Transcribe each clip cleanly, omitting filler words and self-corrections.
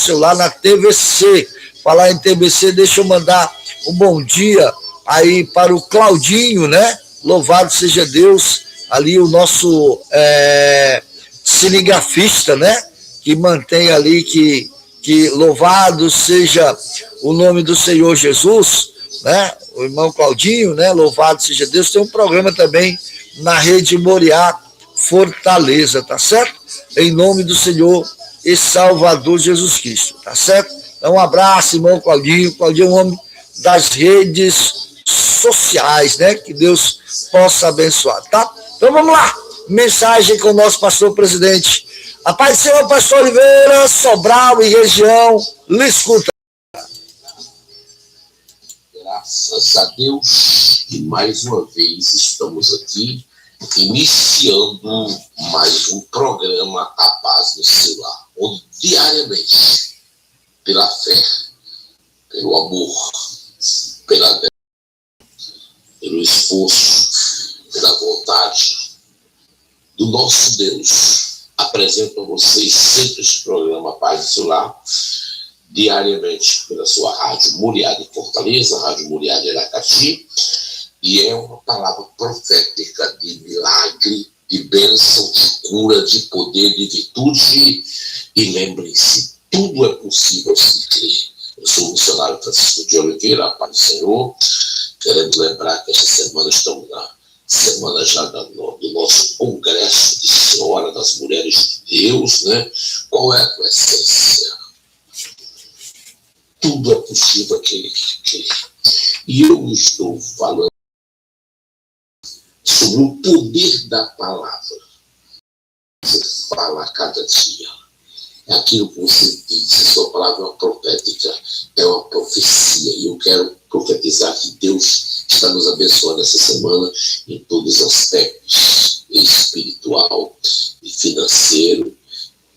seu lar na TVC. Falar em TVC, deixa eu mandar um bom dia aí para o Claudinho, né? Louvado seja Deus, ali o nosso cinegrafista, né? Que mantém ali, que louvado seja o nome do Senhor Jesus, né? O irmão Claudinho, né? Louvado seja Deus. Tem um programa também na Rede Moriá Fortaleza, tá certo? Em nome do Senhor e Salvador Jesus Cristo, tá certo? Então, um abraço, irmão Claudinho. Claudinho é um homem das redes sociais, né? Que Deus possa abençoar, tá? Então, vamos lá. Mensagem com o nosso pastor presidente. A paz do Senhor, pastor Oliveira, Sobral e região, lhe escuta. Graças a Deus, e mais uma vez estamos aqui, iniciando mais um programa A Paz no Seu Lar, onde diariamente, pela fé, pelo amor, pelo esforço, pela vontade do nosso Deus, apresento a vocês sempre este programa A Paz no Seu Lar, diariamente pela sua Rádio Moriá de Fortaleza, Rádio Moriá de Aracati, e é uma palavra profética de milagre, de bênção, de cura, de poder, de virtude. E lembrem-se, tudo é possível se crer. Eu sou o missionário Francisco de Oliveira, a paz do Senhor. Querendo lembrar que esta semana estamos na semana já do nosso congresso de Senhora das Mulheres de Deus, né? Qual é a tua essência? Tudo é possível aquele que crê. E eu estou falando sobre o poder da palavra. Você fala a cada dia. É aquilo que você diz. A sua palavra é uma profética, é uma profecia. E eu quero profetizar que Deus está nos abençoando essa semana em todos os aspectos, espiritual e financeiro,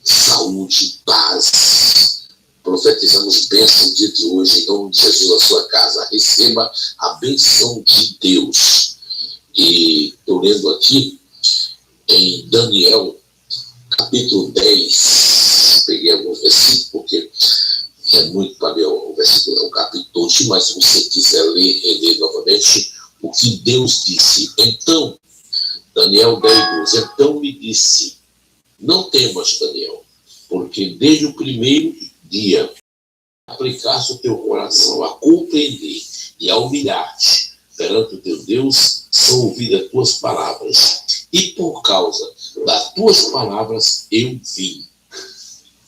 saúde, paz. Profetizamos bênção no dia de hoje, em nome de Jesus, na sua casa. Receba a bênção de Deus. E estou lendo aqui em Daniel, capítulo 10. Peguei alguns versículos, porque é muito para ler o versículo, é o capítulo todo, mas se você quiser ler, reler novamente o que Deus disse. Então, Daniel 10:12, então me disse, não temas, Daniel, porque desde o primeiro dia aplicaste o teu coração a compreender e a humilhar-te perante o teu Deus, são ouvidas as tuas palavras, e por causa das tuas palavras eu vim.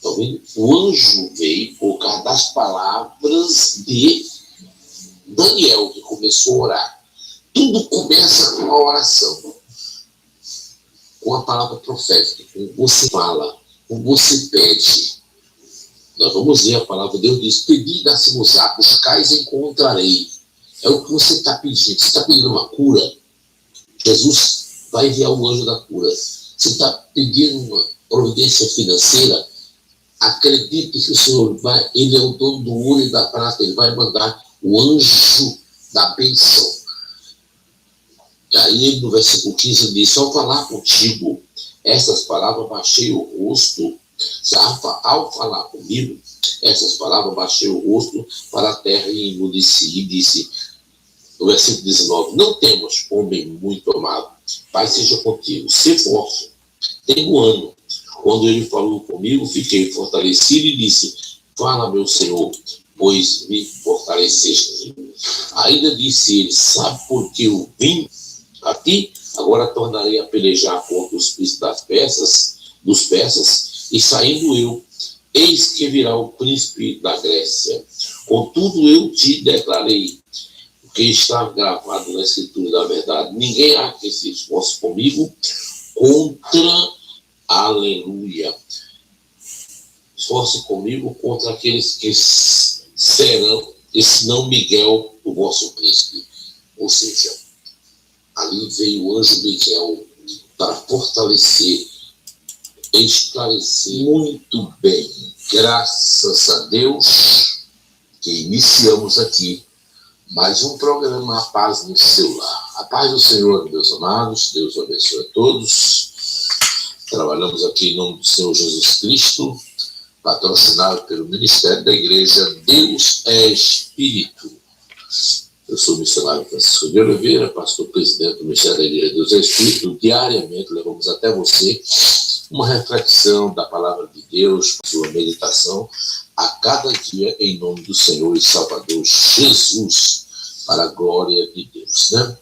Tá vendo? O anjo veio por causa das palavras de Daniel, que começou a orar. Tudo começa com a oração, com a palavra profética, com você fala, com você pede. Nós vamos ler a palavra de Deus, diz, pedi, dar-se-vos-á, buscais e encontrarei. É o que você está pedindo. Você está pedindo uma cura, Jesus vai enviar o anjo da cura. Você está pedindo uma providência financeira, acredite que o Senhor vai, Ele é o dono do ouro e da prata, Ele vai mandar o anjo da bênção. E aí no versículo 15 diz, ao falar contigo, essas palavras baixei o rosto, ao falar comigo, essas palavras baixei o rosto para a terra e emudeci, e disse, no versículo 19, não temas, homem muito amado, Pai seja contigo, se forte. Tem um ano, quando ele falou comigo, fiquei fortalecido e disse, fala, meu Senhor, pois me fortaleceste. Ainda disse ele, sabe por que eu vim a ti? Agora tornarei a pelejar contra os príncipes dos persas, e saindo eu, eis que virá o príncipe da Grécia. Contudo eu te declarei, que está gravado na Escritura da verdade, ninguém há que se esforce comigo contra, aleluia, esforce comigo contra aqueles que serão, esse não Miguel, o vosso príncipe. Ou seja, ali veio o anjo Miguel para fortalecer, esclarecer muito bem. Graças a Deus que iniciamos aqui mais um programa A Paz no Seu Lar. A paz do Senhor, meus amados, Deus abençoe a todos. Trabalhamos aqui em nome do Senhor Jesus Cristo, patrocinado pelo Ministério da Igreja Deus é Espírito. Eu sou o missionário Francisco de Oliveira, pastor presidente do Ministério da Igreja Deus é Espírito. Diariamente levamos até você uma reflexão da palavra de Deus, sua meditação, a cada dia, em nome do Senhor e Salvador Jesus, para a glória de Deus, né?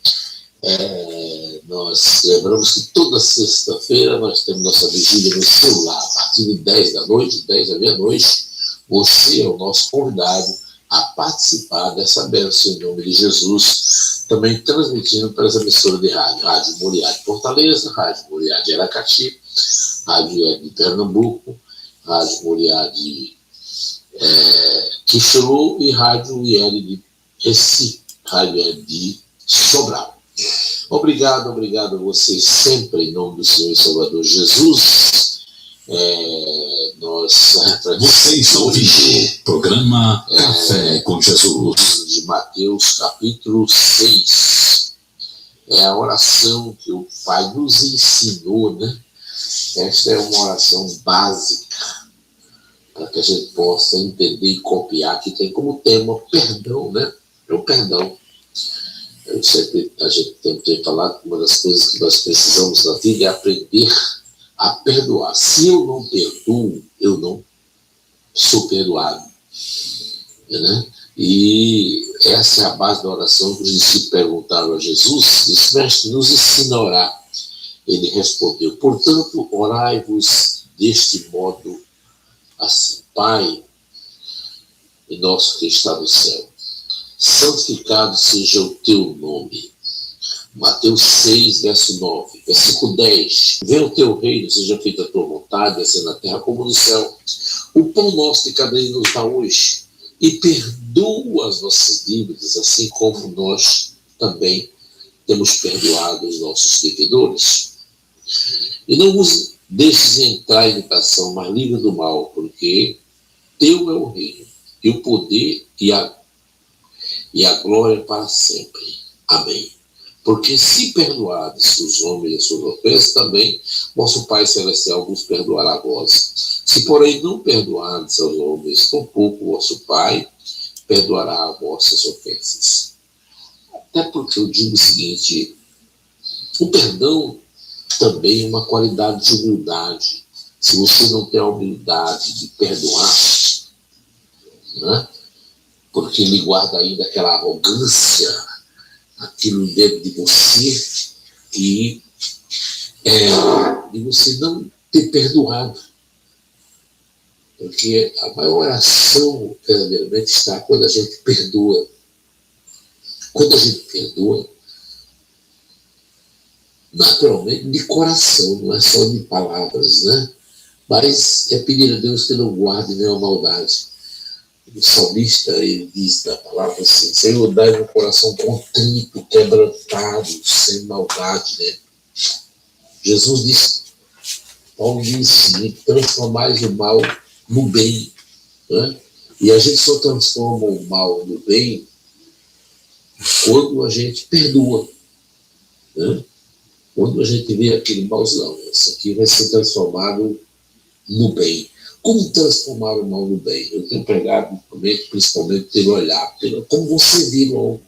Nós lembramos que toda sexta-feira nós temos nossa vigília no celular, a partir de 10 da noite, 10 da meia-noite. Você é o nosso convidado a participar dessa bênção em nome de Jesus, também transmitindo para as emissoras de rádio, Rádio Moriá de Fortaleza, Rádio Moriá de Aracati, Rádio de Pernambuco, Rádio Moriá de Quixelô e Rádio IL de Recife, Rádio de Sobral. Obrigado a vocês sempre, em nome do Senhor e Salvador Jesus. Vocês ouvem o programa Café com Jesus, de Mateus, capítulo 6. É a oração que o Pai nos ensinou, né? Esta é uma oração básica, para que a gente possa entender e copiar, que tem como tema perdão, né? É o perdão. A gente tem falado que uma das coisas que nós precisamos na vida é aprender a perdoar. Se eu não perdoo, eu não sou perdoado, né? E essa é a base da oração que os discípulos perguntaram a Jesus. Disse: mestre, nos ensina a orar. Ele respondeu: portanto, orai-vos deste modo assim: Pai nosso que está no céu, santificado seja o teu nome. Mateus 6, verso 9. Versículo 10. Venha o teu reino, seja feita a tua vontade, assim na terra como no céu. O pão nosso de cada dia nos dá hoje. E perdoa as nossas dívidas, assim como nós também temos perdoado os nossos devedores. E não nos deixes entrar em tentação, mas livre do mal, porque teu é o reino, e o poder e a glória para sempre. Amém. Porque se perdoardes os homens as suas ofensas, também vosso Pai Celestial vos perdoará a vós. Se, porém, não perdoardes aos homens, tampouco vosso Pai perdoará as vossas ofensas. Até porque eu digo o seguinte: o perdão também é uma qualidade de humildade. Se você não tem a humildade de perdoar, né? Porque ele guarda ainda aquela arrogância, aquilo dentro de você, e de você não ter perdoado. Porque a maior oração, verdadeiramente, está quando a gente perdoa. Quando a gente perdoa, naturalmente, de coração, não é só de palavras, né? Mas é pedir a Deus que não guarde nenhuma maldade. O salmista, ele diz na palavra assim: Senhor, dai-me um coração contrito, quebrantado, sem maldade, né? Jesus disse, Paulo disse, transformais o mal no bem, né? E a gente só transforma o mal no bem quando a gente perdoa, né? Quando a gente vê aquele mauzão, isso aqui vai ser transformado no bem. Como transformar o mal no bem? Eu tenho pregado, principalmente, pelo olhar. Como você vê logo.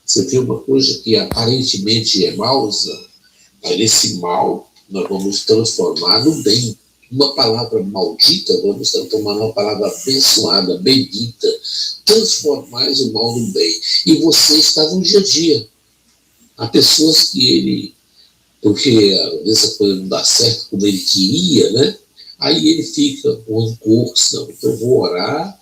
Você vê uma coisa que aparentemente é mausa, mas esse mal nós vamos transformar no bem. Uma palavra maldita, vamos transformar numa palavra abençoada, bendita. Transformais o mal no bem. E você está no dia a dia. Há pessoas que porque às vezes a coisa não dá certo como ele queria, né? Aí ele fica com rancor, não, então eu vou orar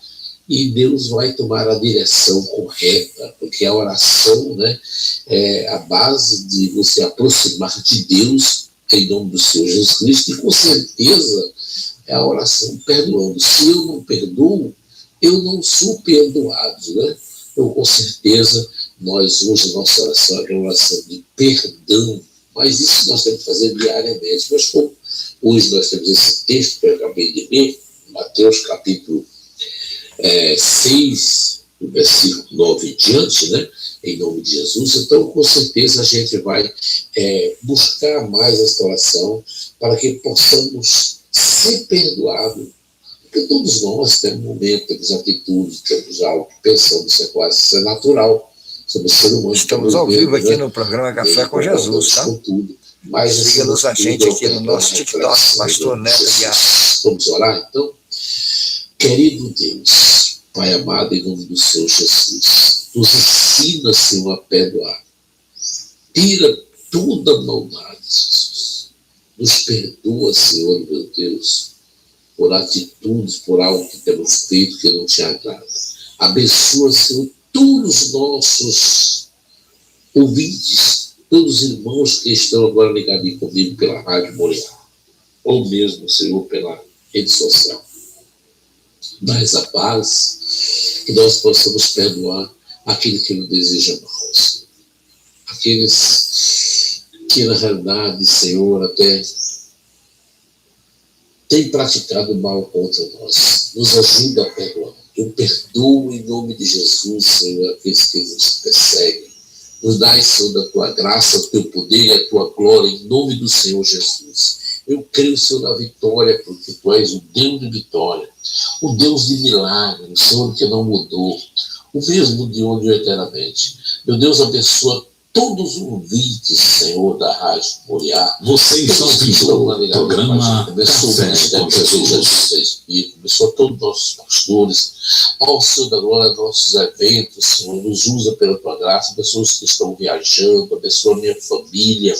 e Deus vai tomar a direção correta, porque a oração, né, é a base de você aproximar de Deus em nome do Senhor Jesus Cristo, e com certeza é a oração perdoando. Se eu não perdoo, eu não sou perdoado, né? Então, com certeza, nós hoje, nossa oração é uma oração de perdão, mas isso nós temos que fazer diariamente. Mas como hoje nós temos esse texto que eu acabei de ler, Mateus capítulo 6, do versículo 9 em diante, né? Em nome de Jesus, então com certeza a gente vai buscar mais esta oração para que possamos ser perdoados Porque todos nós temos momentos, temos atitudes, temos algo que pensamos, isso é natural. Somos seres humanos. Estamos ao vivo aqui no programa Café com Jesus, tá? Mas siga-nos a gente aqui no nosso TikTok, Pastor Neto Aguiar. Vamos orar, então? Querido Deus, Pai amado, em nome do Senhor Jesus, nos ensina, Senhor, a perdoar. Tira toda a maldade, Jesus. Nos perdoa, Senhor, meu Deus, por atitudes, por algo que temos feito que não te agrada. Abençoa, Senhor, todos os nossos ouvintes, todos os irmãos que estão agora ligados comigo pela Rádio Moriá, ou mesmo, Senhor, pela rede social. Dá-nos a paz, que nós possamos perdoar aquele que nos deseja mal, Senhor. Aqueles que, na realidade, Senhor, até têm praticado mal contra nós. Nos ajuda a perdoar. Eu perdoo em nome de Jesus, Senhor, aqueles que nos perseguem. Nos dai, Senhor, da tua graça, o teu poder e a tua glória, em nome do Senhor Jesus. Eu creio, Senhor, na vitória, porque tu és o Deus de vitória, o Deus de milagre, o Senhor que não mudou, o mesmo de hoje e eternamente. Meu Deus, abençoa todos os ouvintes, Senhor, da Rádio Moriá. Vocês estão ouvindo o programa Café com Jesus. Abençoa todos os nossos pastores. Ó Senhor da glória, nossos eventos, Senhor, nos usa pela tua graça. Abençoa os que estão viajando, abençoa minha família.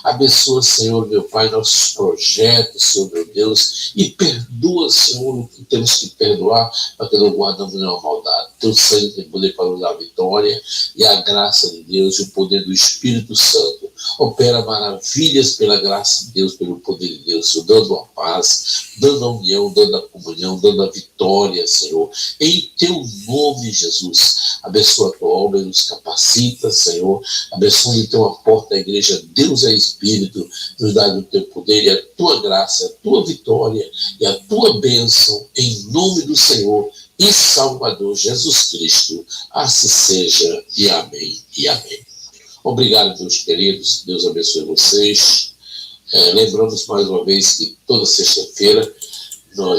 Abençoa, Senhor, meu Pai, nossos projetos, Senhor, meu Deus, e perdoa, Senhor, o que temos que perdoar, para que não guardamos nenhuma maldade. Teu sangue tem poder para nos dar a vitória, e a graça de Deus e o poder do Espírito Santo opera maravilhas pela graça de Deus, pelo poder de Deus, Senhor, dando a paz, dando a união, dando a comunhão, dando a vitória, Senhor, em teu nome, Jesus. Abençoa a tua obra, nos capacita, Senhor, abençoa então a porta da igreja. Deus é Espírito, nos dá o teu poder e a tua graça, a tua vitória e a tua bênção, em nome do Senhor e Salvador Jesus Cristo. Assim seja, e amém, e amém. Obrigado, meus queridos, Deus abençoe vocês. Lembramos mais uma vez que toda sexta-feira,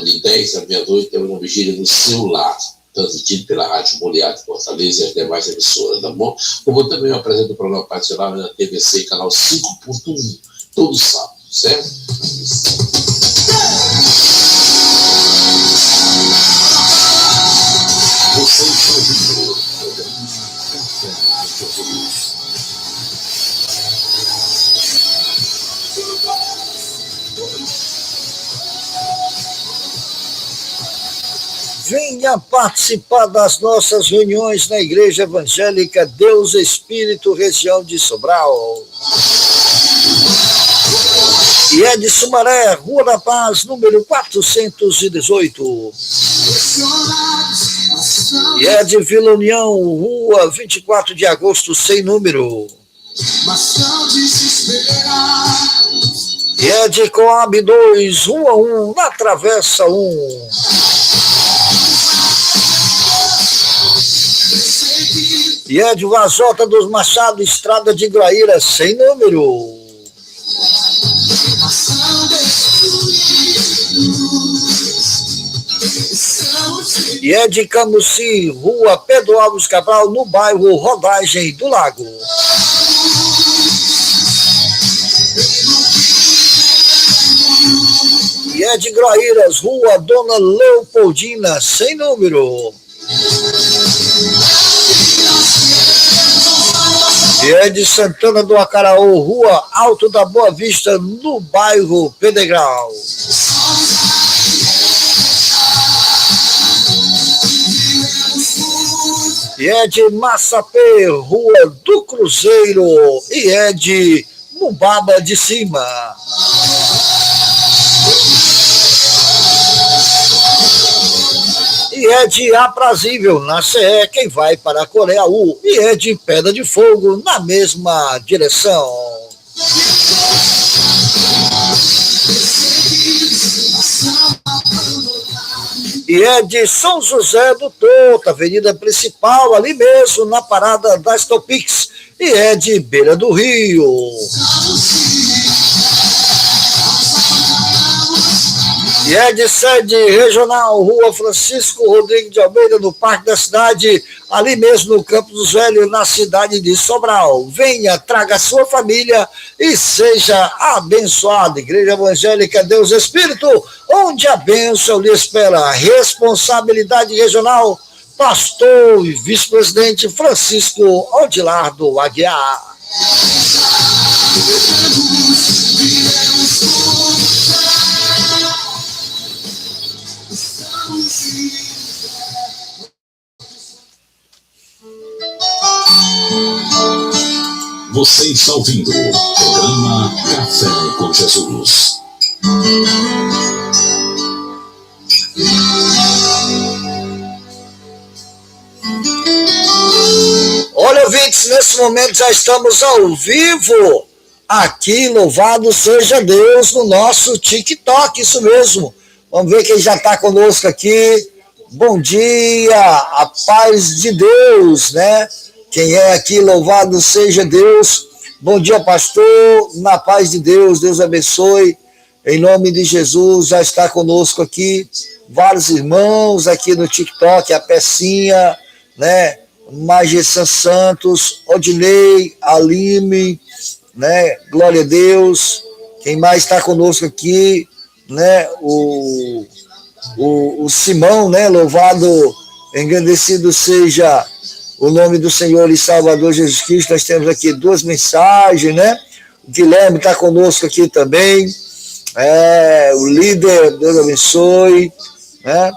de 10 à meia-noite, temos uma vigília no seu lar, transmitido pela Rádio Moriá de Fortaleza e as demais emissoras, tá bom? Como também eu apresento o programa particular na TVC, canal 5.1, todo sábado, certo? Você está ouvindo o programa Café com Jesus. Venha participar das nossas reuniões na Igreja Evangélica Deus Espírito, região de Sobral. E é de Sumaré, Rua da Paz, número 418. E é de Vila União, Rua 24 de agosto, sem número. E é de Coab 2, Rua 1, na Travessa 1. E é de Vazota dos Machado, Estrada de Graíra, sem número. E é de Camusim, Rua Pedro Alves Cabral, no bairro Rodagem do Lago. E é de Graíras, Rua Dona Leopoldina, sem número. E é de Santana do Acaraú, Rua Alto da Boa Vista, no bairro Pedregral. E é de Massapê, Rua do Cruzeiro, e é de Mumbaba de Cima. E é de Aprazível, na CE, quem vai para Coreaú, e é de Pedra de Fogo, na mesma direção. E é de São José do Torto, avenida principal, ali mesmo, na parada da Stopix, e é de Beira do Rio. E é de sede regional, Rua Francisco Rodrigues de Almeida, no Parque da Cidade, ali mesmo no Campo dos Velhos, na cidade de Sobral. Venha, traga a sua família e seja abençoado. Igreja Evangélica Deus Espírito, onde a bênção lhe espera. Responsabilidade regional, pastor e vice-presidente Francisco Odilardo Aguiar. Você está ouvindo o programa Café com Jesus. Olha, ouvintes, nesse momento já estamos ao vivo aqui, louvado seja Deus, no nosso TikTok, isso mesmo. Vamos ver quem já está conosco aqui. Bom dia, a paz de Deus, né? Quem é aqui, louvado seja Deus. Bom dia, pastor, na paz de Deus, Deus abençoe. Em nome de Jesus, já está conosco aqui vários irmãos aqui no TikTok, a Pecinha, né? Magessan Santos, Odinei, Alime, né? Glória a Deus. Quem mais está conosco aqui, né? O Simão, né? Louvado, engrandecido seja o nome do Senhor e Salvador Jesus Cristo. Nós temos aqui duas mensagens, né? O Guilherme está conosco aqui também. O líder, Deus abençoe, né?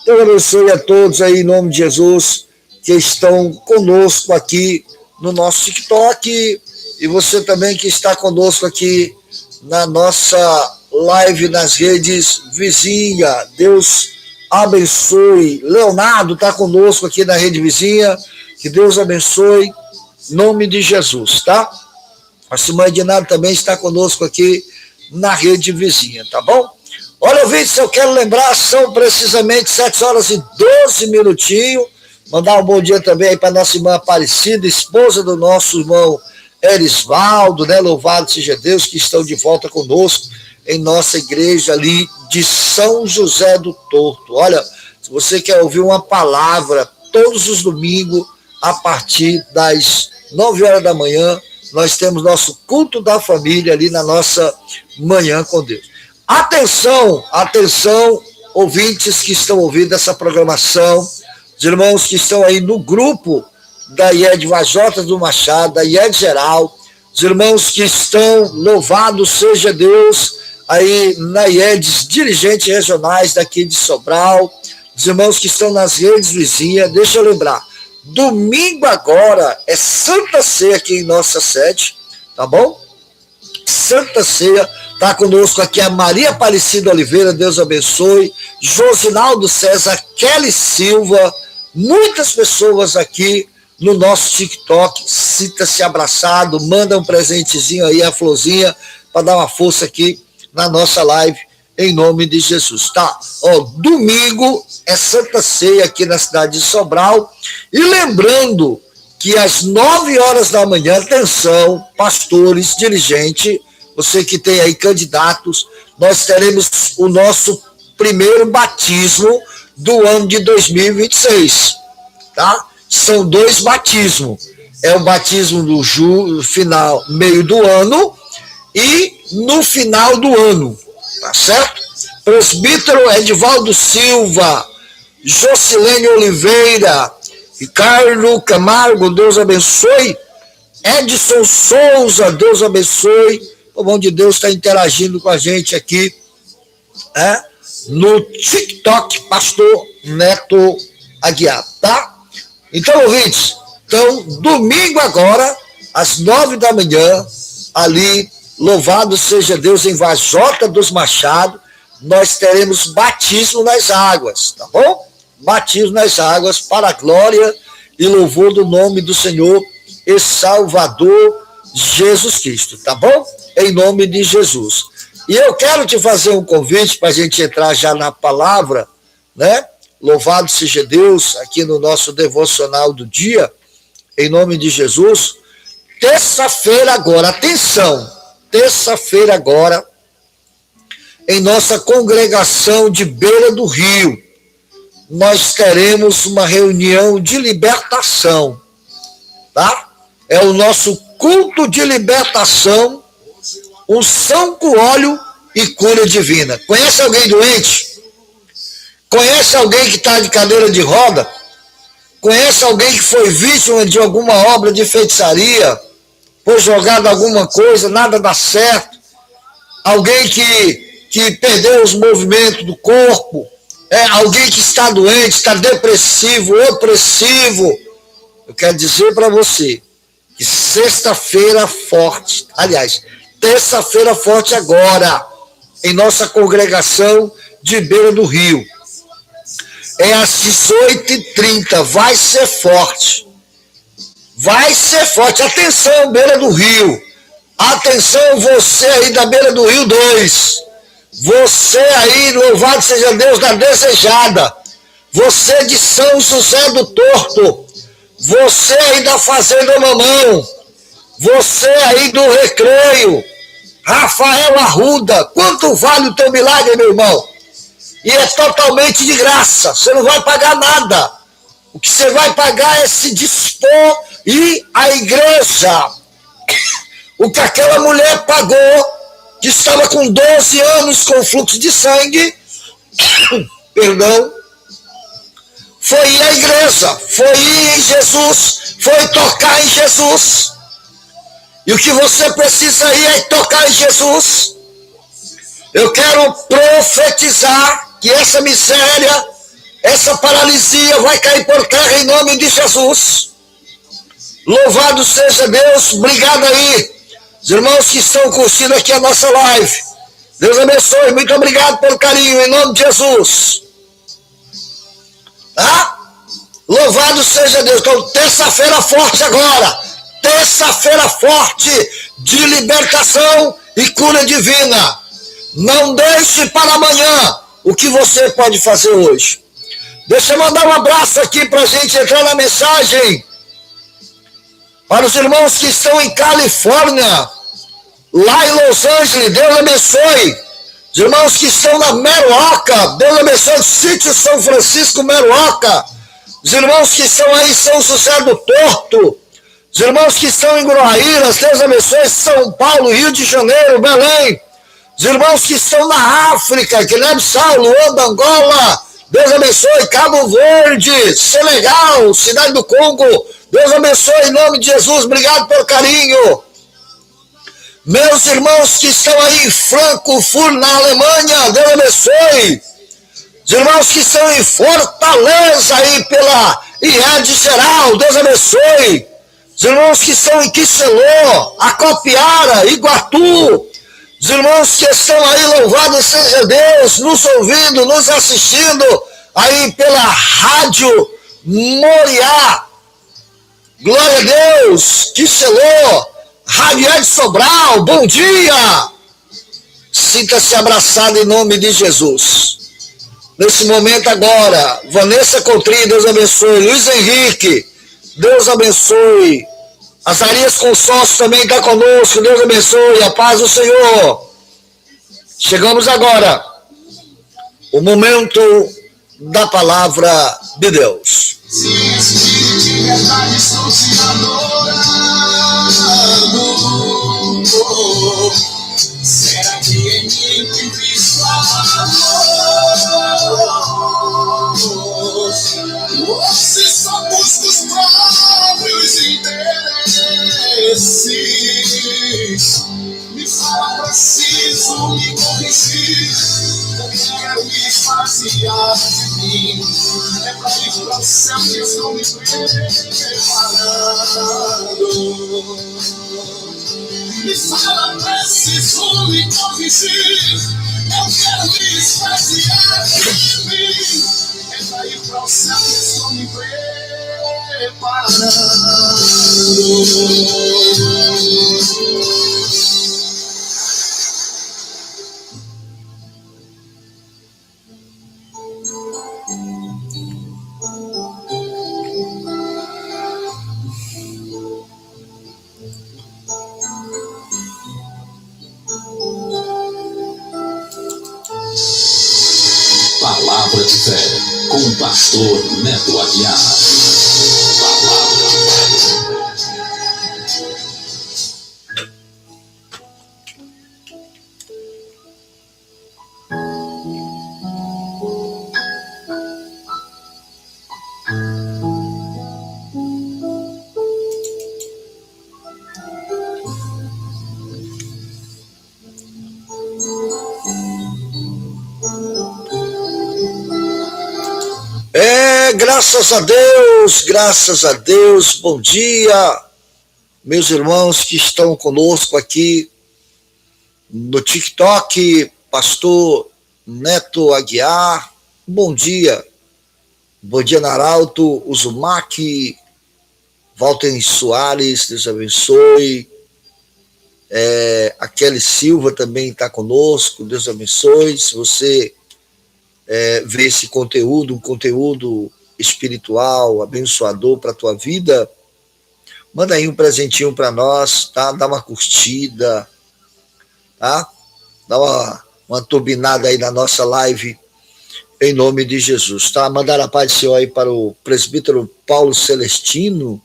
Deus abençoe a todos aí, em nome de Jesus, que estão conosco aqui no nosso TikTok, e você também que está conosco aqui na nossa live nas redes vizinha. Deus abençoe. Leonardo está conosco aqui na rede vizinha, que Deus abençoe, em nome de Jesus, tá? A Simone Dinado também está conosco aqui na rede vizinha, tá bom? Olha, ouvintes, eu quero lembrar, são precisamente 7 horas e 12 minutinhos. Mandar um bom dia também aí para nossa irmã Aparecida, esposa do nosso irmão Erisvaldo, né? Louvado seja Deus, que estão de volta conosco em nossa igreja ali de São José do Torto. Olha, se você quer ouvir uma palavra todos os domingos, a partir das 9 horas da manhã, nós temos nosso culto da família ali na nossa Manhã com Deus. Atenção, atenção, ouvintes que estão ouvindo essa programação, os irmãos que estão aí no grupo da IED Vajota do Machado, da IED Geral, os irmãos que estão, louvado seja Deus, aí na IEDs, dirigentes regionais daqui de Sobral, os irmãos que estão nas redes vizinhas. Deixa eu lembrar, domingo agora é Santa Ceia aqui em nossa sede, tá bom? Santa Ceia, tá conosco aqui a Maria Aparecida Oliveira, Deus abençoe, Josinaldo César, Kelly Silva, muitas pessoas aqui no nosso TikTok. Sinta-se abraçado, manda um presentezinho aí, a florzinha, para dar uma força aqui na nossa live, em nome de Jesus, tá? Ó, domingo é Santa Ceia aqui na cidade de Sobral, e lembrando que às 9 horas da manhã, atenção, pastores, dirigente, você que tem aí candidatos, nós teremos o nosso primeiro batismo do ano de 2026, tá? São 2 batismos, é o batismo do final, meio do ano, e no final do ano, tá certo? Presbítero Edivaldo Silva, Jocilene Oliveira, Ricardo Camargo, Deus abençoe, Edson Souza, Deus abençoe. O bom de Deus está interagindo com a gente aqui, né? No TikTok, pastor Neto Aguiar, tá? Então, ouvintes, domingo agora, às 9 da manhã, ali, louvado seja Deus, em Vajota dos Machado, nós teremos batismo nas águas, tá bom? Batismo nas águas para a glória e louvor do nome do Senhor e Salvador Jesus Cristo, tá bom? Em nome de Jesus. E eu quero te fazer um convite para a gente entrar já na palavra, né? Louvado seja Deus, aqui no nosso devocional do dia, em nome de Jesus. Terça-feira agora, atenção, terça-feira agora, em nossa congregação de Beira do Rio, nós teremos uma reunião de libertação, tá? É o nosso culto de libertação, unção com óleo e cura divina. Conhece alguém doente? Conhece alguém que está de cadeira de roda? Conhece alguém que foi vítima de alguma obra de feitiçaria? Foi jogado alguma coisa, nada dá certo? Alguém que perdeu os movimentos do corpo? Alguém que está doente, está depressivo, opressivo? Eu quero dizer para você que sexta-feira forte, aliás, terça-feira forte agora, em nossa congregação de Beira do Rio. É às 18h30, vai ser forte. Vai ser forte. Atenção, Beira do Rio. Atenção, você aí da Beira do Rio 2. Você aí, louvado seja Deus da Desejada. Você de São José do Torto. Você aí da Fazenda Mamão. Você aí do Recreio. Rafael Arruda. Quanto vale o teu milagre, meu irmão? E é totalmente de graça. Você não vai pagar nada. O que você vai pagar é se dispor e a igreja. O que aquela mulher pagou, que estava com 12 anos com fluxo de sangue, perdão, foi ir à igreja, foi ir em Jesus, foi tocar em Jesus. E o que você precisa ir é tocar em Jesus. Eu quero profetizar que essa miséria, essa paralisia vai cair por terra em nome de Jesus. Louvado seja Deus, obrigado aí, os irmãos que estão curtindo aqui a nossa live. Deus abençoe, muito obrigado pelo carinho, em nome de Jesus. Tá? Louvado seja Deus. Então, terça-feira forte agora, terça-feira forte de libertação e cura divina. Não deixe para amanhã o que você pode fazer hoje. Deixa eu mandar um abraço aqui para a gente entrar na mensagem. Para os irmãos que estão em Califórnia, lá em Los Angeles, Deus abençoe. Os irmãos que estão na Meroca, Deus abençoe. Sítio São Francisco, Meroca. Os irmãos que estão aí em São José do Torto. Os irmãos que estão em Groaíras, Deus abençoe. São Paulo, Rio de Janeiro, Belém. Os irmãos que estão na África, Guiné-Bissau, Luanda, Angola, Deus abençoe. Cabo Verde, Senegal, Cidade do Congo, Deus abençoe em nome de Jesus, obrigado pelo carinho. Meus irmãos que estão aí em Frankfurt, na Alemanha, Deus abençoe. Os irmãos que estão em Fortaleza, aí pela IED Geral, Deus abençoe. Os irmãos que estão em Quisselô, Acopiara, Iguatu. Os irmãos que estão aí, louvado seja Deus, nos ouvindo, nos assistindo, aí pela Rádio Moriá. Glória a Deus, Quisselô, Rádio Ed Sobral, bom dia. Sinta-se abraçado em nome de Jesus. Nesse momento agora, Vanessa Coutrinho, Deus abençoe. Luiz Henrique, Deus abençoe. Azarias Consórcio também está conosco, Deus abençoe, a paz do Senhor. Chegamos agora, o momento da palavra de Deus. Será que em mim tem visto amor? Você só busca os próprios interesses. Me fala, preciso me corrigir. Porque quero me esvaziar de mim. É pra ir para o céu que estou me preparando. Me fala, preciso me corrigir. Eu quero me esvaziar de mim. É pra ir para o céu que estou me preparando. Pastor Neto Aguiar. Graças a Deus, bom dia, meus irmãos que estão conosco aqui no TikTok, Pastor Neto Aguiar, bom dia Naralto, Uzumaki, Walter Soares, Deus abençoe, a Kelly Silva também está conosco, Deus abençoe. Se você vê esse conteúdo, um conteúdo espiritual, abençoador para a tua vida, manda aí um presentinho para nós, tá? Dá uma curtida, tá? Dá uma turbinada aí na nossa live, em nome de Jesus, tá? Mandar a paz do Senhor aí para o presbítero Paulo Celestino,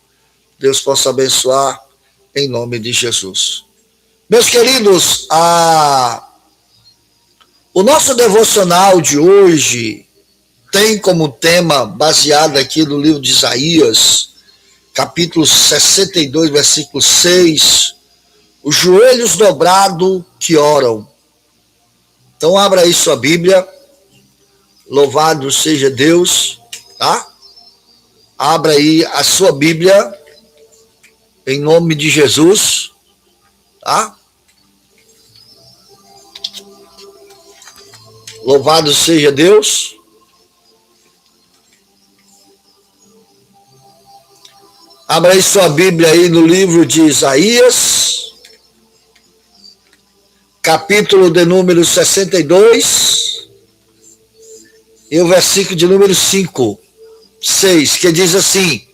Deus possa abençoar, em nome de Jesus. Meus queridos, o nosso devocional de hoje tem como tema, baseado aqui no livro de Isaías, capítulo 62, versículo 6, os joelhos dobrados que oram. Então abra aí sua Bíblia, louvado seja Deus, tá? Abra aí a sua Bíblia, em nome de Jesus, tá? Louvado seja Deus. Abra aí sua Bíblia aí no livro de Isaías, capítulo de número 62, e o versículo de número 6, que diz assim: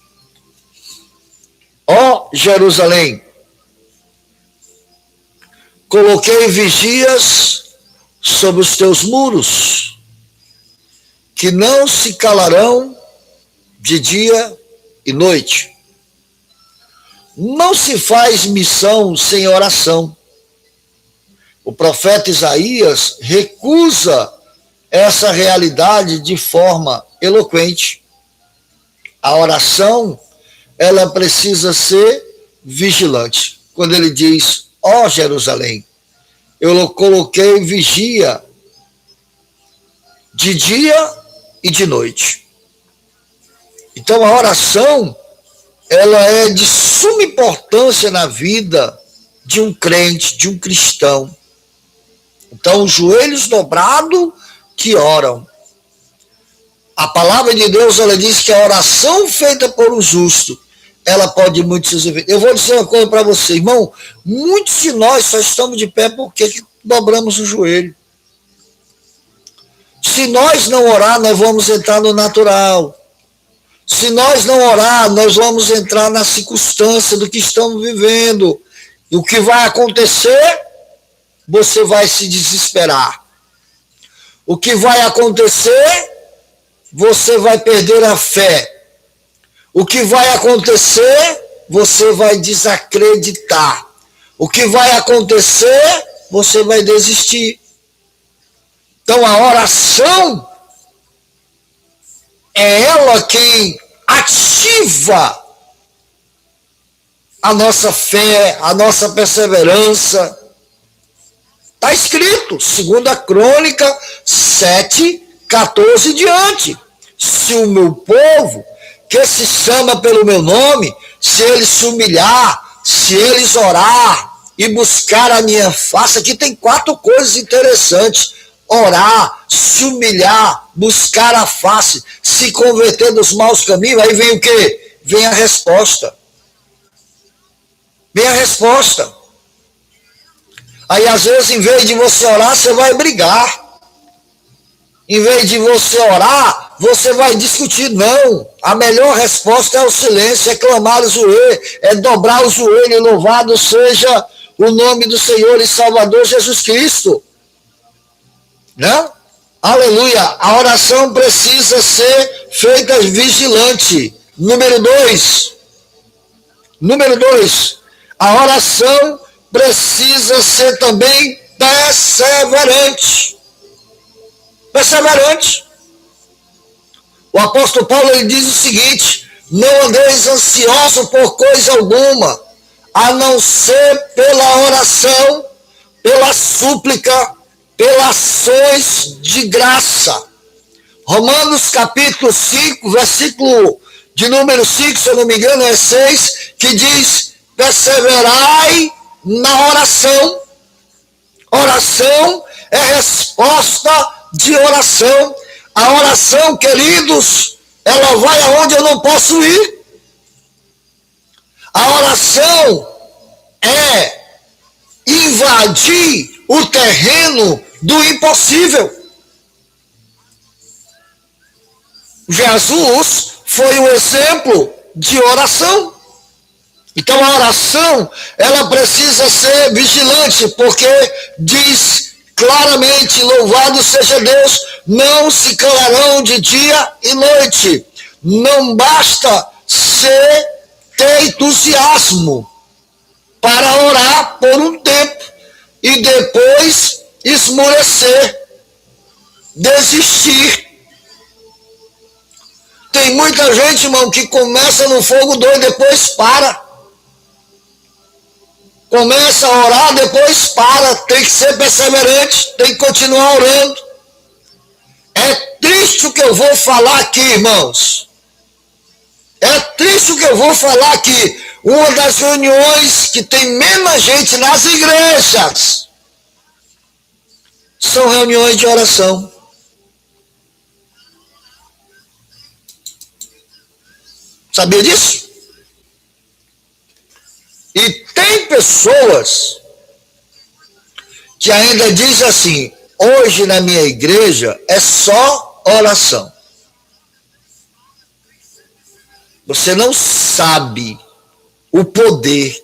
Ó Jerusalém, coloquei vigias sobre os teus muros, que não se calarão de dia e noite. Não se faz missão sem oração. O profeta Isaías recusa essa realidade de forma eloquente. A oração, ela precisa ser vigilante. Quando ele diz, ó Jerusalém, eu coloquei vigia de dia e de noite. Então a oração, ela é de suma importância na vida de um crente, de um cristão. Então, os joelhos dobrados que oram. A palavra de Deus, ela diz que a oração feita por um justo, ela pode muito ser efetiva. Eu vou dizer uma coisa para você, irmão, muitos de nós só estamos de pé porque dobramos o joelho. Se nós não orar, nós vamos entrar no natural. Se nós não orar, nós vamos entrar na circunstância do que estamos vivendo. E o que vai acontecer? Você vai se desesperar. O que vai acontecer? Você vai perder a fé. O que vai acontecer? Você vai desacreditar. O que vai acontecer? Você vai desistir. Então a oração é ela quem ativa a nossa fé, a nossa perseverança. Está escrito, 2 Crônica 7:14 diante. Se o meu povo, que se chama pelo meu nome, se eles se humilhar, se eles orar e buscar a minha face, aqui tem 4 coisas interessantes. Orar, se humilhar, buscar a face, se converter dos maus caminhos, aí vem o quê? Vem a resposta. Vem a resposta. Aí às vezes, em vez de você orar, você vai brigar. Em vez de você orar, você vai discutir. Não. A melhor resposta é o silêncio, é clamar o joelho, é dobrar o joelho, e louvado seja o nome do Senhor e Salvador Jesus Cristo. Não? Aleluia. A oração precisa ser feita vigilante. Número 2, a oração precisa ser também perseverante. Perseverante. O apóstolo Paulo ele diz o seguinte: não andeis ansioso por coisa alguma, a não ser pela oração, pela súplica, pelas ações de graça. Romanos capítulo 5, versículo de número 5, se eu não me engano é 6, que diz: perseverai na oração. Oração é resposta de oração. A oração, queridos, ela vai aonde eu não posso ir. A oração é invadir o terreno do impossível. Jesus foi um exemplo de oração. Então a oração, ela precisa ser vigilante, porque diz claramente: louvado seja Deus, não se calarão de dia e noite. Não basta ter entusiasmo para orar por um tempo e depois esmorecer, desistir. Tem muita gente, irmão, que começa no fogo doido, depois para. Começa a orar, depois para. Tem que ser perseverante, tem que continuar orando. É triste o que eu vou falar aqui, irmãos. É triste o que eu vou falar aqui. Uma das reuniões que tem menos gente nas igrejas são reuniões de oração. Sabia disso? E tem pessoas que ainda dizem assim: hoje na minha igreja é só oração. Você não sabe o poder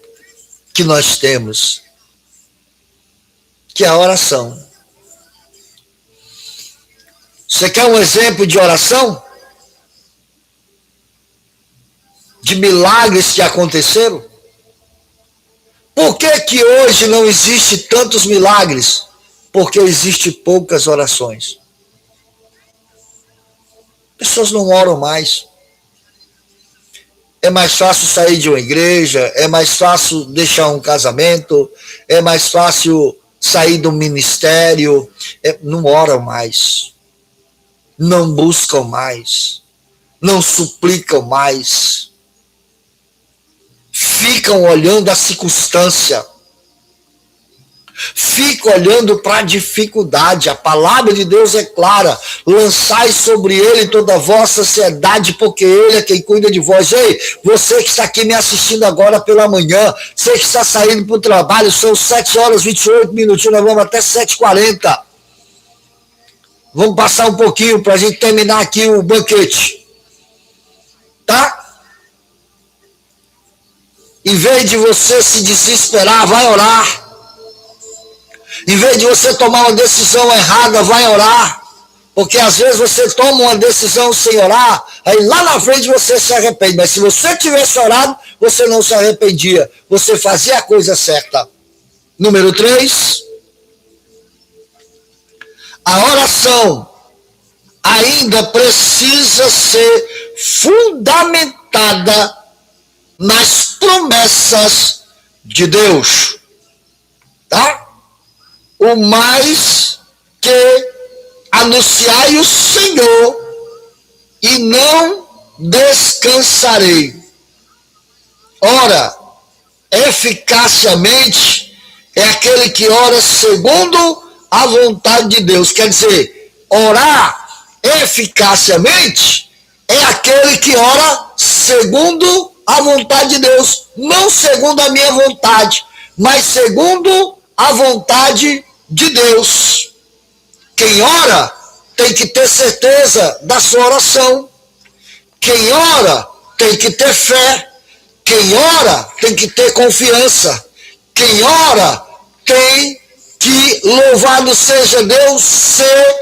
que nós temos, que é a oração. Você quer um exemplo de oração? De milagres que aconteceram? Por que hoje não existe tantos milagres? Porque existe poucas orações. Pessoas não oram mais. É mais fácil sair de uma igreja, é mais fácil deixar um casamento, é mais fácil sair do ministério. Não oram mais. Não buscam mais. Não suplicam mais. Ficam olhando a circunstância, ficam olhando para a dificuldade. A palavra de Deus é clara: lançai sobre ele toda a vossa ansiedade, porque ele é quem cuida de vós. Ei, você que está aqui me assistindo agora pela manhã, você que está saindo para o trabalho, são 7h28, nós vamos até 7h40. Vamos passar um pouquinho para a gente terminar aqui o banquete, tá? Em vez de você se desesperar, vai orar. Em vez de você tomar uma decisão errada, vai orar. Porque às vezes você toma uma decisão sem orar, aí lá na frente você se arrepende. Mas se você tivesse orado, você não se arrependia. Você fazia a coisa certa. Número 3. A oração ainda precisa ser fundamentada nas promessas de Deus, tá? O mais que anunciai o Senhor e não descansarei. Ora, eficacemente é aquele que ora segundo a vontade de Deus. Quer dizer, orar eficacemente é aquele que ora segundo a vontade de Deus, não segundo a minha vontade, mas segundo a vontade de Deus. Quem ora tem que ter certeza da sua oração. Quem ora tem que ter fé. Quem ora tem que ter confiança. Quem ora tem que, louvado seja Deus, ser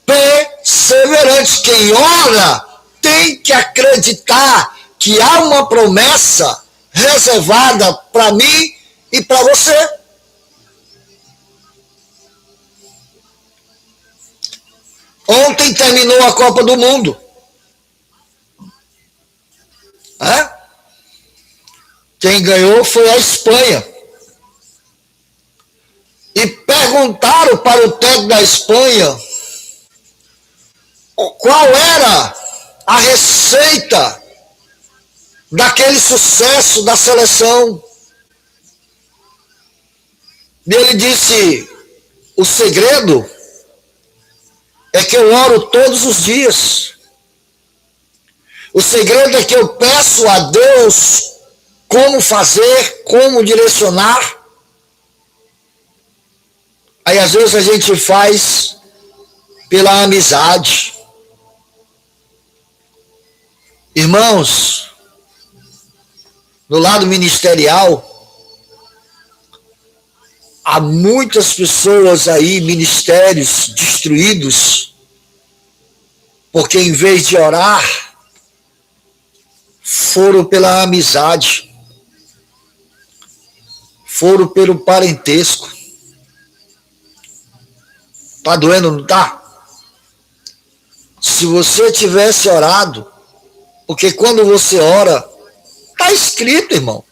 perseverante. Quem ora tem que acreditar que há uma promessa reservada para mim e para você. Ontem terminou a Copa do Mundo. Quem ganhou foi a Espanha. E perguntaram para o técnico da Espanha qual era a receita daquele sucesso da seleção. E ele disse: o segredo é que eu oro todos os dias. O segredo é que eu peço a Deus como fazer, como direcionar. Aí às vezes a gente faz pela amizade. Irmãos, no lado ministerial, há muitas pessoas aí, ministérios destruídos, porque em vez de orar, foram pela amizade, foram pelo parentesco. Tá doendo, não tá? Se você tivesse orado, porque quando você ora, tá escrito, irmão.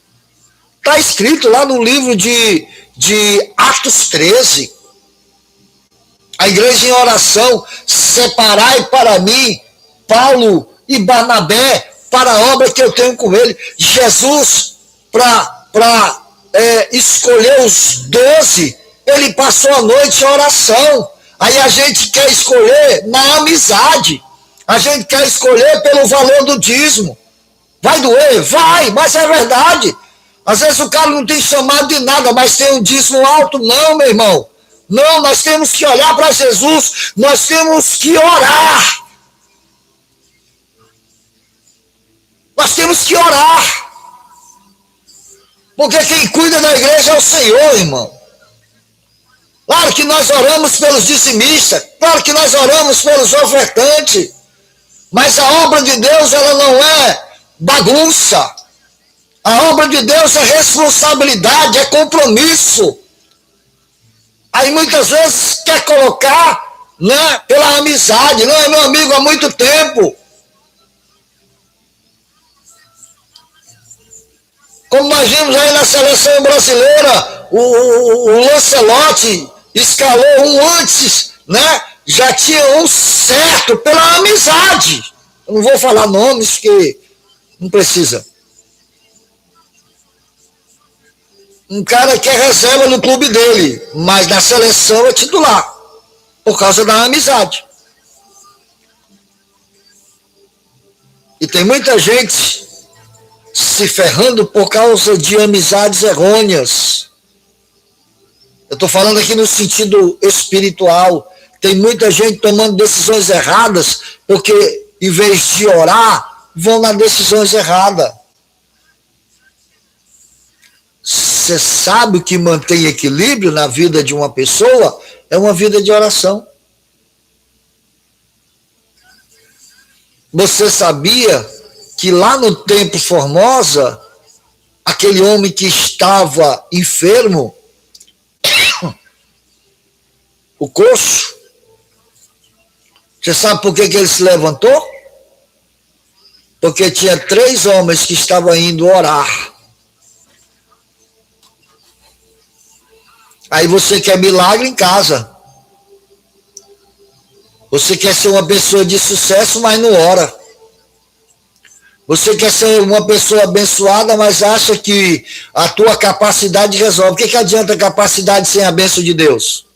Tá escrito lá no livro de Atos 13. A igreja em oração: separai para mim Paulo e Barnabé para a obra que eu tenho com ele. Jesus, para escolher os 12, ele passou a noite em oração. Aí a gente quer escolher na amizade. A gente quer escolher pelo valor do dízimo. Vai doer? Vai, mas é verdade. Às vezes o cara não tem chamado de nada, mas tem um dízimo alto. Não, meu irmão. Não, nós temos que olhar para Jesus. Nós temos que orar. Nós temos que orar. Porque quem cuida da igreja é o Senhor, irmão. Claro que nós oramos pelos dizimistas, claro que nós oramos pelos ofertantes, mas a obra de Deus, ela não é bagunça. A obra de Deus é responsabilidade, é compromisso. Aí muitas vezes quer colocar, né, pela amizade. Não, é meu amigo há muito tempo. Como nós vimos aí na seleção brasileira, o Lancelotti escalou um antes, né? Já tinha um certo pela amizade. Eu não vou falar nomes, porque não precisa. Um cara que é reserva no clube dele, mas na seleção é titular, por causa da amizade. E tem muita gente se ferrando por causa de amizades errôneas. Eu estou falando aqui no sentido espiritual. Tem muita gente tomando decisões erradas, porque em vez de orar, vão nas decisões erradas. Você sabe o que mantém equilíbrio na vida de uma pessoa? É uma vida de oração. Você sabia que lá no Templo Formosa, aquele homem que estava enfermo, o coxo, você sabe por que ele se levantou? Porque tinha 3 homens que estavam indo orar. Aí você quer milagre em casa. Você quer ser uma pessoa de sucesso, mas não ora. Você quer ser uma pessoa abençoada, mas acha que a tua capacidade resolve. O que adianta a capacidade sem a bênção de Deus?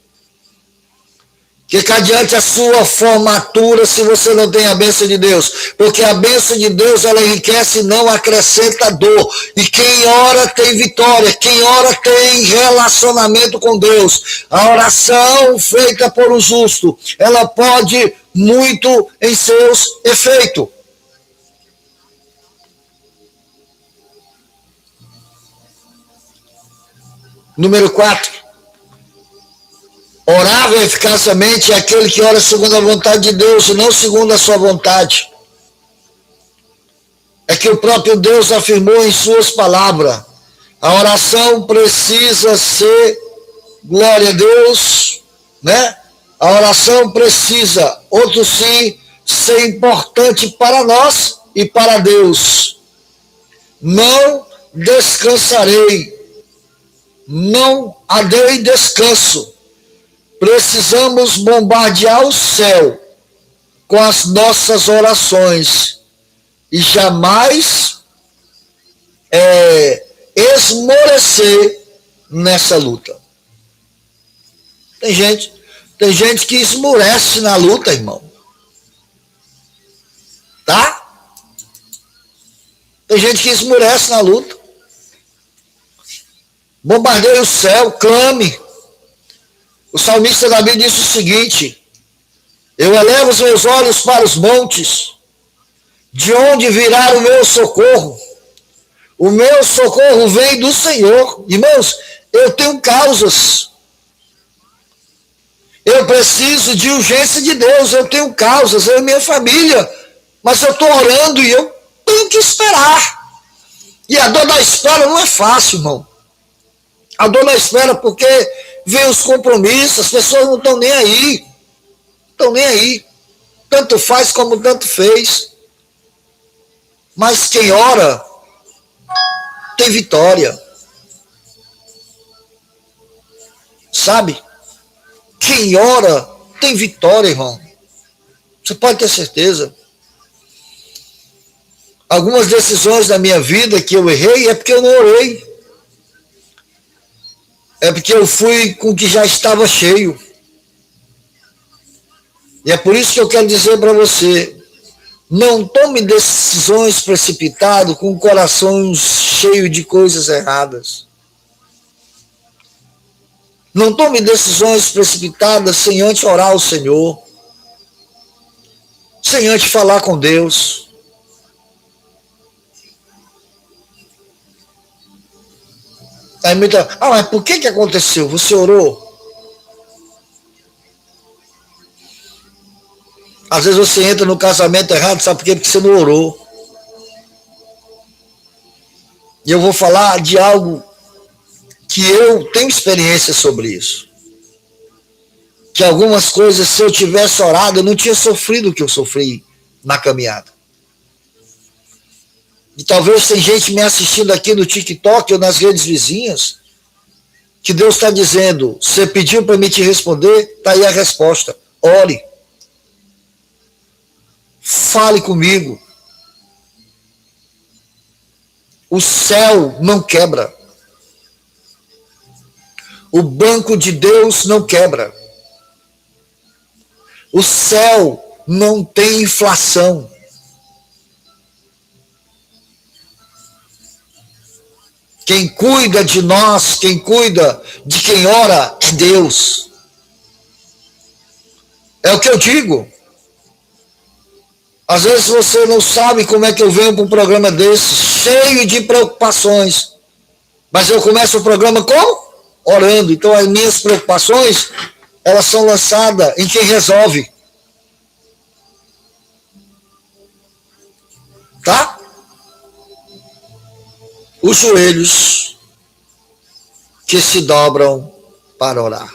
O que adianta a sua formatura se você não tem a bênção de Deus? Porque a bênção de Deus, ela enriquece e não acrescenta dor. E quem ora tem vitória. Quem ora tem relacionamento com Deus. A oração feita por um justo, ela pode muito em seus efeitos. Número 4. Orável eficazmente é aquele que ora segundo a vontade de Deus e não segundo a sua vontade. que o próprio Deus afirmou em suas palavras. A oração precisa ser, glória a Deus, né? A oração precisa, outro sim, ser importante para nós e para Deus. Não descansarei, não adei descanso. Precisamos bombardear o céu com as nossas orações e jamais esmorecer nessa luta. Tem gente que esmorece na luta, irmão. Tá? Tem gente que esmorece na luta. Bombardeie o céu, clame. O salmista Davi disse o seguinte: eu elevo os meus olhos para os montes, de onde virá o meu socorro? O meu socorro vem do Senhor. Irmãos, eu tenho causas. Eu preciso de urgência de Deus, eu tenho causas, eu e minha família, mas eu estou orando e eu tenho que esperar. E a dor da espera não é fácil, irmão. A dor da espera porque vem os compromissos, as pessoas não estão nem aí. Estão nem aí. Tanto faz como tanto fez. Mas quem ora tem vitória. Sabe? Quem ora tem vitória, irmão. Você pode ter certeza. Algumas decisões da minha vida que eu errei é porque eu não orei. É porque eu fui com o que já estava cheio. E é por isso que eu quero dizer para você, não tome decisões precipitadas com o coração cheio de coisas erradas. Não tome decisões precipitadas sem antes orar ao Senhor, sem antes falar com Deus. Aí muita, mas por que aconteceu? Você orou? Às vezes você entra no casamento errado, sabe por quê? Porque você não orou. E eu vou falar de algo que eu tenho experiência sobre isso. Que algumas coisas, se eu tivesse orado, eu não tinha sofrido o que eu sofri na caminhada. E talvez tem gente me assistindo aqui no TikTok ou nas redes vizinhas, que Deus está dizendo, você pediu para me te responder, está aí a resposta. Ore. Fale comigo. O céu não quebra. O banco de Deus não quebra. O céu não tem inflação. Quem cuida de nós, quem cuida de quem ora é Deus. É o que eu digo. Às vezes você não sabe como é que eu venho para um programa desse, cheio de preocupações. Mas eu começo o programa como? Orando. Então as minhas preocupações, elas são lançadas em quem resolve. Tá? Os joelhos que se dobram para orar.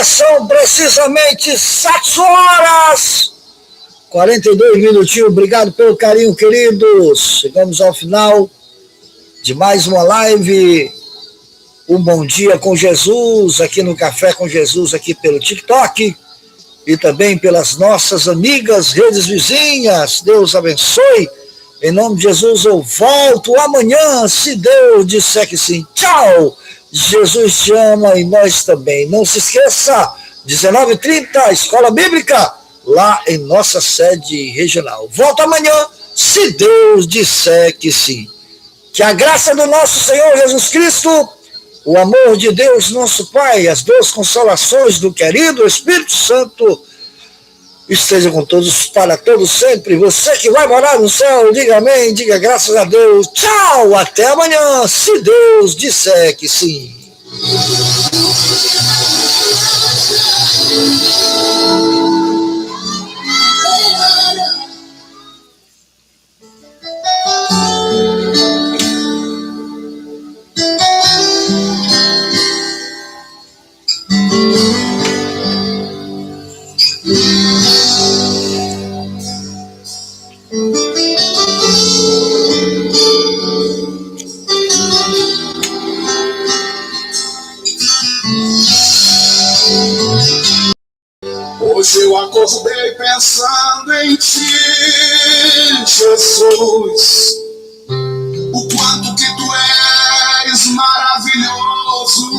São precisamente 7h42 minutinhos. Obrigado pelo carinho, queridos. Chegamos ao final de mais uma live. Um bom dia com Jesus, aqui no Café com Jesus, aqui pelo TikTok e também pelas nossas amigas, redes vizinhas. Deus abençoe. Em nome de Jesus, eu volto amanhã, se Deus disser que sim. Tchau! Jesus te ama e nós também. Não se esqueça, 19h30, Escola Bíblica, lá em nossa sede regional. Volto amanhã, se Deus disser que sim. Que a graça do nosso Senhor Jesus Cristo, o amor de Deus, nosso Pai, as duas consolações do querido Espírito Santo, esteja com todos, para todos sempre. Você que vai morar no céu, diga amém, diga graças a Deus. Tchau, até amanhã, se Deus disser que sim. Hoje eu acordei pensando em ti, Jesus. O quanto que tu és maravilhoso.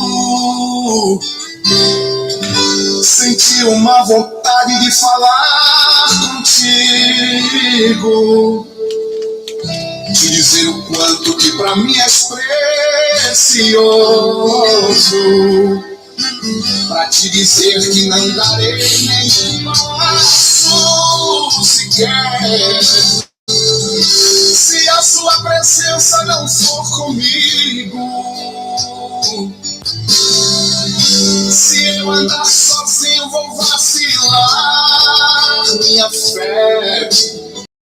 Senti uma vontade de falar contigo, de dizer o quanto que pra mim és precioso. Pra te dizer que não darei nem passo sequer se a sua presença não for comigo. Se eu andar sozinho vou vacilar minha fé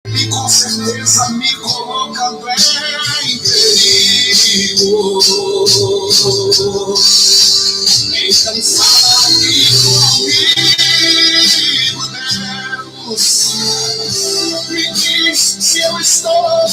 e com certeza me colocando em perigo. Então fala aqui comigo, olhos. Me diz se eu estou